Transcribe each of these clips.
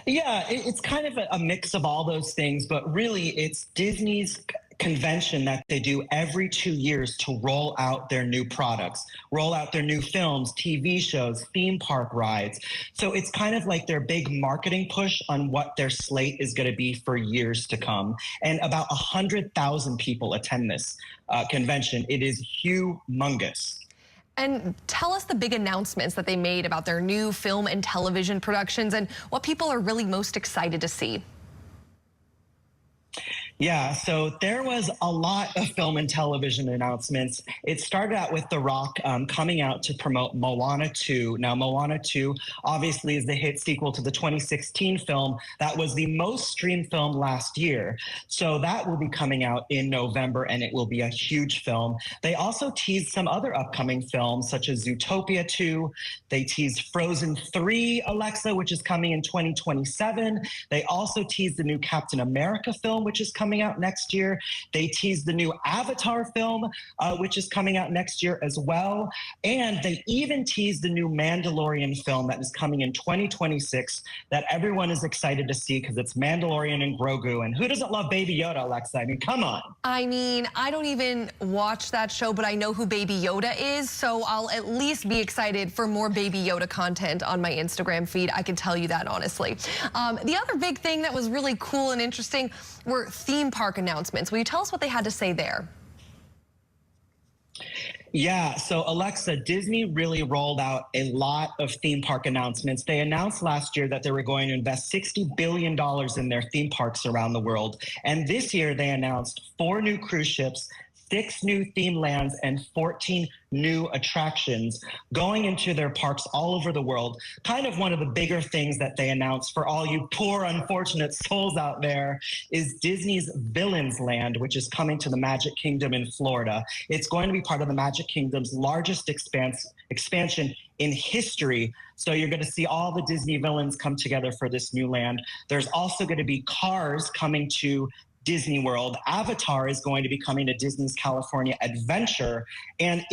Yeah, it's kind of a mix of all those things, but really it's Disney's convention that they do every 2 years to roll out their new products, roll out their new films, TV shows, theme park rides. So it's kind of like their big marketing push on what their slate is going to be for years to come. And about 100,000 people attend this convention. It is humongous. And tell us the big announcements that they made about their new film and television productions and what people are really most excited to see. Yeah, so there was a lot of film and television announcements. It started out with The Rock coming out to promote Moana 2. Now, Moana 2 obviously is the hit sequel to the 2016 film that was the most streamed film last year. So that will be coming out in November, and it will be a huge film. They also teased some other upcoming films, such as Zootopia 2. They teased Frozen 3, Alexa, which is coming in 2027. They also teased the new Captain America film, which is coming out next year. They teased the new Avatar film, which is coming out next year as well. And they even teased the new Mandalorian film that is coming in 2026 that everyone is excited to see because it's Mandalorian and Grogu. And who doesn't love Baby Yoda, Alexa? I mean, come on. I mean, I don't even watch that show, but I know who Baby Yoda is, so I'll at least be excited for more Baby Yoda content on my Instagram feed. I can tell you that honestly. The other big thing that was really cool and interesting were theme park announcements. Will you tell us what they had to say there? Yeah, so Alexa, Disney really rolled out a lot of theme park announcements. They announced last year that they were going to invest $60 billion in their theme parks around the world. And this year they announced 4 new cruise ships, 6 new theme lands, and 14 new attractions going into their parks all over the world. Kind of one of the bigger things that they announced for all you poor, unfortunate souls out there is Disney's Villains Land, which is coming to the Magic Kingdom in Florida. It's going to be part of the Magic Kingdom's largest expansion in history. So you're going to see all the Disney villains come together for this new land. There's also going to be cars coming to Disney World. Avatar is going to be coming to Disney's California Adventure. And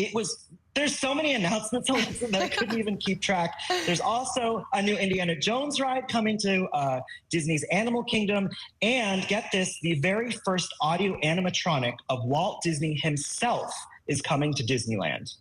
there's so many announcements that I couldn't even keep track. There's also a new Indiana Jones ride coming to Disney's Animal Kingdom. And get this, the very first audio animatronic of Walt Disney himself is coming to Disneyland.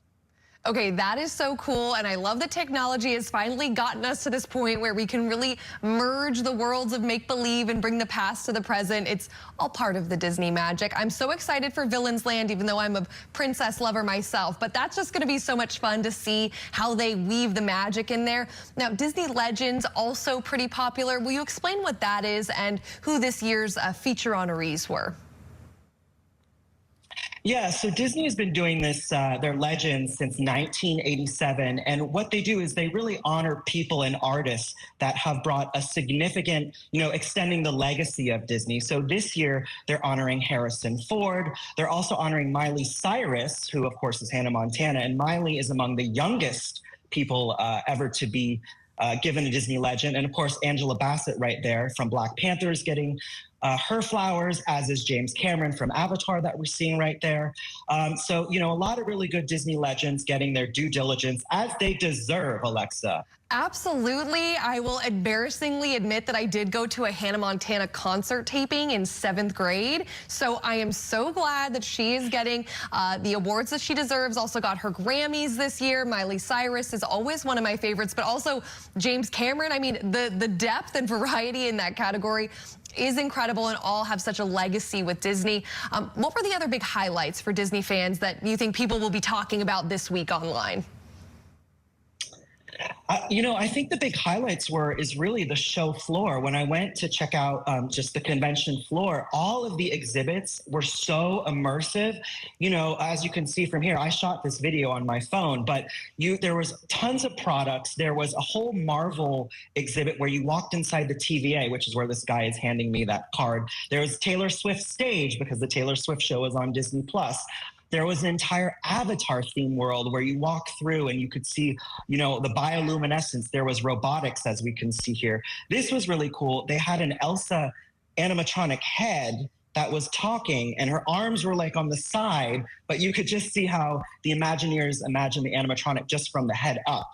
Okay, that is so cool, and I love that technology has finally gotten us to this point where we can really merge the worlds of make-believe and bring the past to the present. It's all part of the Disney magic. I'm so excited for Villains Land, even though I'm a princess lover myself, but that's just gonna be so much fun to see how they weave the magic in there. Now, Disney Legends, also pretty popular. Will you explain what that is and who this year's feature honorees were? Yeah, so Disney has been doing this, their Legends, since 1987. And what they do is they really honor people and artists that have brought a significant, extending the legacy of Disney. So this year, they're honoring Harrison Ford. They're also honoring Miley Cyrus, who, of course, is Hannah Montana. And Miley is among the youngest people ever to be given a Disney Legend. And, of course, Angela Bassett right there from Black Panther is getting her flowers, as is James Cameron from Avatar that we're seeing right there. So, a lot of really good Disney legends getting their due diligence as they deserve, Alexa. Absolutely. I will embarrassingly admit that I did go to a Hannah Montana concert taping in 7th grade. So I am so glad that she is getting the awards that she deserves. Also got her Grammys this year. Miley Cyrus is always one of my favorites, but also James Cameron. I mean, the depth and variety in that category is incredible, and all have such a legacy with Disney. What were the other big highlights for Disney fans that you think people will be talking about this week online? I think the big highlights is really the show floor. When I went to check out just the convention floor, all of the exhibits were so immersive. As you can see from here, I shot this video on my phone, but there was tons of products. There was a whole Marvel exhibit where you walked inside the TVA, which is where this guy is handing me that card. There was Taylor Swift stage because the Taylor Swift show is on Disney Plus. There was an entire Avatar theme world where you walk through and you could see, the bioluminescence. There was robotics, as we can see here. This was really cool. They had an Elsa animatronic head that was talking, and her arms were like on the side, but you could just see how the Imagineers imagined the animatronic just from the head up.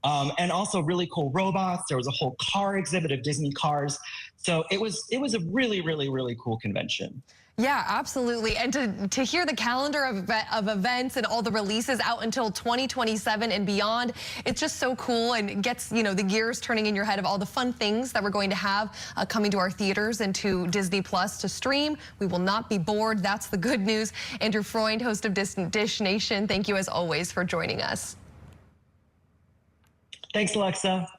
and also really cool robots. There was a whole car exhibit of Disney cars. So it was a really, really, really cool convention. Yeah, absolutely. And to hear the calendar of events and all the releases out until 2027 and beyond, it's just so cool and gets, you know, the gears turning in your head of all the fun things that we're going to have coming to our theaters and to Disney Plus to stream. We will not be bored. That's the good news. Andrew Freund, host of Dish Nation, thank you as always for joining us. Thanks, Alexa.